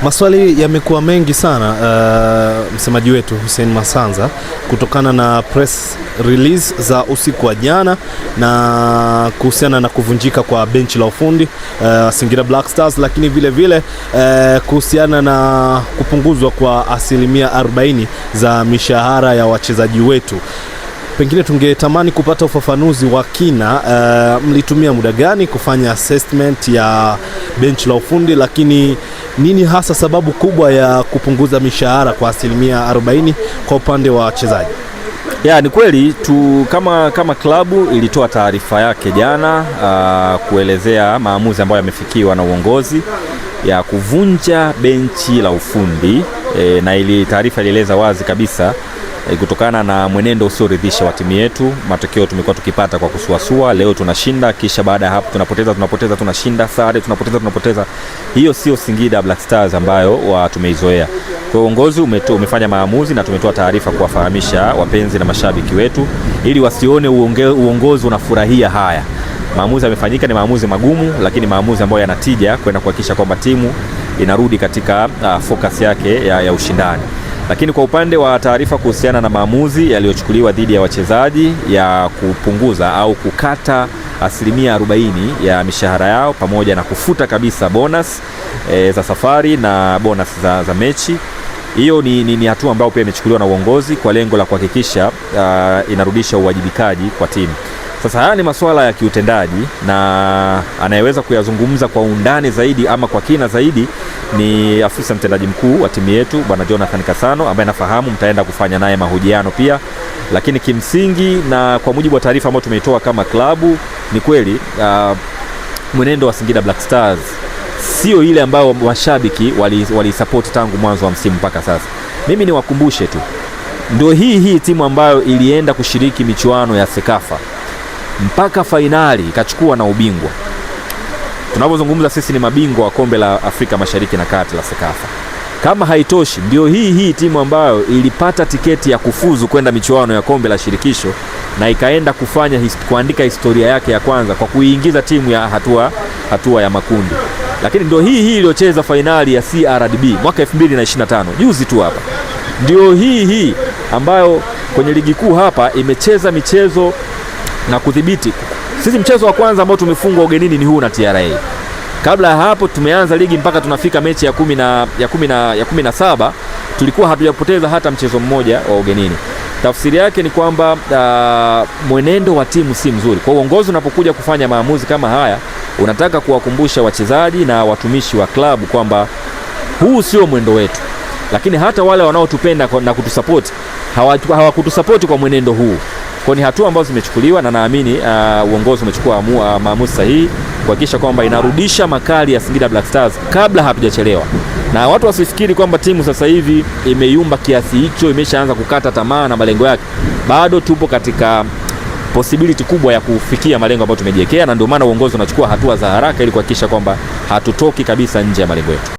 Maswali yamekuwa mengi sana, msemaji wetu Hussein Masanza, kutokana na press release za usiku wa jana na kuhusiana na kuvunjika kwa benchi la ufundi Singida Black Stars, lakini vile vile kuhusiana na kupunguzwa kwa 40% za mishahara ya wachezaji wetu. Pengine tungetamani kupata ufafanuzi wa kina, mlitumia muda gani kufanya assessment ya benchi la ufundi, lakini nini hasa sababu kubwa ya kupunguza mishahara kwa 40% kwa upande wa wachezaji? Ni kweli kama klabu ilitoa taarifa yake jana kuelezea maamuzi ambayo yamefikiwa na uongozi ya kuvunja benchi la ufundi, na ili taarifa ilieleza wazi kabisa kutokana na mwenendo usioridhisha wa timu yetu. Matokeo tumekuwa tukipata kwa kusuasua. Leo tunashinda, kisha baada ya hapo tunapoteza, tunashinda, sare, tunapoteza. Hiyo sio Singida Black Stars ambayo tumeizoea. Kwa uongozi umefanya maamuzi na tumetoa taarifa kuwafahamisha wapenzi na mashabiki wetu ili wasione uongozi unafurahia haya. Maamuzi yamefanyika, ni maamuzi magumu, lakini maamuzi ambayo yanatija kwenda kuhakikisha kwamba timu inarudi katika focus yake ya ushindani. Lakini kwa upande wa taarifa kuhusiana na maamuzi yaliyochukuliwa dhidi ya wachezaji ya kupunguza au kukata 40% ya mishahara yao pamoja na kufuta kabisa bonus za safari na bonus za mechi, hiyo ni hatua ambayo pia imechukuliwa na uongozi kwa lengo la kuhakikisha inarudisha uwajibikaji kwa timu. Sasa haya ni masuala ya kiutendaji na anayeweza kuyazungumza kwa undani zaidi ama kwa kina zaidi ni afisa mtendaji mkuu wa timu yetu Bwana Jonathan Kasano, ambaye nafahamu mtaenda kufanya naye mahojiano pia. Lakini kimsingi na kwa mujibu wa taarifa ambayo tumeitoa kama klabu, ni kweli mwenendo wa Singida Black Stars sio ile ambayo washabiki wali-support tangu mwanzo wa msimu mpaka sasa. Mimi niwakumbushe tu, ndio hii timu ambayo ilienda kushiriki michuano ya Sekafa mpaka fainali ikachukua na ubingwa. Tunapozungumza sisi ni mabingwa wa kombe la Afrika Mashariki na Kati la Sekafa. Kama haitoshi, ndio hii timu ambayo ilipata tiketi ya kufuzu kwenda michuano ya kombe la shirikisho na ikaenda kuandika historia yake ya kwanza kwa kuiingiza timu ya hatua ya makundi. Lakini ndio hii iliyocheza fainali ya CRDB mwaka 2025 juzi tu hapa. Ndio hii ambayo kwenye ligi kuu hapa imecheza michezo na kudhibiti. Sisi mchezo wa kwanza ambao tumefungwa ugenini ni huu na TRA. Kabla ya hapo tumeanza ligi mpaka tunafika mechi ya 17 tulikuwa hatujapoteza hata mchezo mmoja wa ugenini. Tafsiri yake ni kwamba mwenendo wa timu si mzuri. Kwa uongozi unapokuja kufanya maamuzi kama haya, unataka kuwakumbusha wachezaji na watumishi wa klabu kwamba huu sio mwendo wetu. Lakini hata wale wanaotupenda na kutusupport hawakutusupport kwa mwenendo huu. Kwa ni hatua ambazo zimechukuliwa na naamini uongozi umechukua maamuzi sahihi kuhakikisha kwamba inarudisha makali ya Singida Black Stars kabla hatujachelewa. Na watu wasifikiri kwamba timu sasa hivi imeyumba kiasi hicho, imeshaanza kukata tamaa na malengo yake. Bado tupo katika possibility kubwa ya kufikia malengo ambayo tumejiwekea, na ndio maana uongozi unachukua hatua za haraka ili kuhakikisha kwamba hatutoki kabisa nje ya malengo yetu.